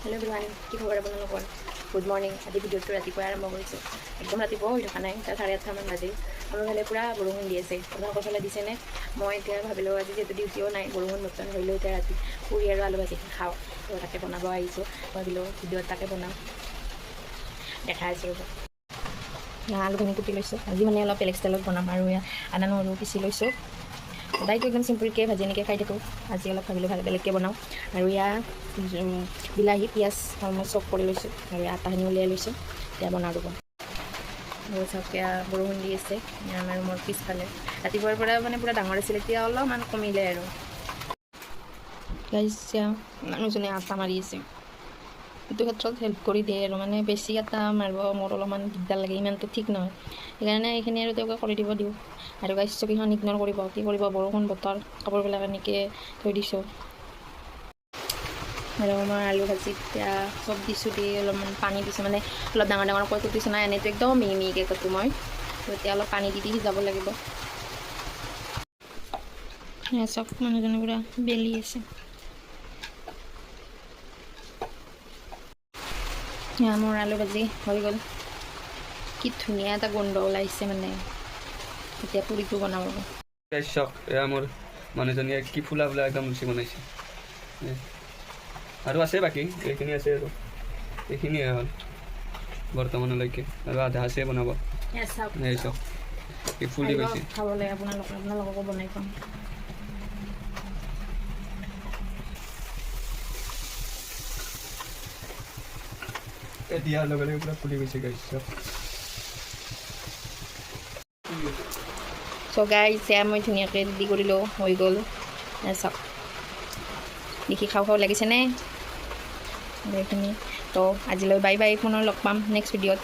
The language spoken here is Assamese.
হেল্ল' এভৰিৱান, কি খবৰ আপোনালোকৰ? Good morning. আজি ভিডিঅ'টো ৰাতিপুৱাই আৰম্ভ কৰিছোঁ। একদম ৰাতিপুৱা হৈ থকা নাই, তাৰ 8:30মান বাজি। আমাৰ ফালে পূৰা বৰষুণ দি আছে। আপোনালোকৰ ফালে দিছেনে? মই এতিয়া ভাবিলোঁ আজি যিহেতু ডিউটিও নাই, বৰষুণ বৰ্তমান ধৰিলোঁ, এতিয়া ৰাতি পুৰি আৰু আলু ভাজি খাওঁ। তো তাকে বনাব আহিছোঁ। ভাবিলোঁ ভিডিঅ'ত তাকে বনাওঁ, দেখা আছোঁ ৰ'ব। আলুখিনি কুটি লৈছোঁ। আজি মানে অলপ বেলেগ ষ্টাইলত বনাম আৰু আদা নহৰু পিচি লৈছোঁ। সদায়তো একদম চিম্পুলকৈ ভাজি এনেকৈ খাই থাকোঁ। আজি অলপ ভাবিলোঁ বেলেগকৈ বনাওঁ। আৰু বিলাহী পিঁয়াজ মই চব কৰি লৈছোঁ আৰু আটাখিনি উলিয়াই লৈছোঁ। এতিয়া বনাওঁ ৰ'ব। আৰু চাওক বৰষুণ দি আছে আমাৰ ৰুমৰ পিছফালে। ৰাতিপুৱাৰ পৰা মানে পূৰা ডাঙৰ আছিলে, এতিয়া অলপমান কমিলে আৰু। মানুহজনে আটা মাৰি আছে, এইটো ক্ষেত্ৰত হেল্প কৰি দিয়ে আৰু মানে বেছি আটা মাৰিব মোৰ অলপমান দিগদাৰ লাগে, ইমানটো ঠিক নহয়। সেইকাৰণে এইখিনি আৰু তেওঁকে কৰি দিব দিওঁ। আৰু চকীখন ইগন'ৰ কৰিব, কি কৰিব, বৰষুণ বতৰ, কাপোৰবিলাক এনেকৈ থৈ দিছোঁ। আৰু মই আলু ভাজি এতিয়া চব দিছোঁ, দি অলপমান পানী দিছোঁ, মানে অলপ ডাঙৰ ডাঙৰকৈ কুটিছোঁ নাই, এনেইতো একদম মিহি মিহিকৈ কুটো মই। এতিয়া অলপ পানী দি সিজাব লাগিব। চব মানুহজনে পূৰা বেলি আছে। মোৰ আলু ভাজি হৈ গ'ল। কি ধুনীয়া এটা গোন্ধ ওলাইছে, মানে এতিয়া পুৰিটো বনাব। এয়া মোৰ মানুহজনীয়ে কি ফুলা ফুলা একদম লুচি বনাইছে। আৰু আছে বাকী, এইখিনি আছে আৰু এইখিনিয়ে হ'ল বৰ্তমানলৈকে, আৰু আধা আছে বনাব। চাওক কি ফুলি গৈছে। খাবলৈ আপোনালোককো বনাই পাম। দিয়াৰ লগে লগে পুৰা ফুলি গৈছে গাইছ। চ' গাইছ, মই ধুনীয়াকৈ ৰেডি কৰিলোঁ, হৈ গ'ল। চাওক দেখি খাওঁ খাওঁ লাগিছেনে এইখিনি। তো আজিলৈ বাই বাই, পুনৰ লগ পাম নেক্সট ভিডিঅ'ত।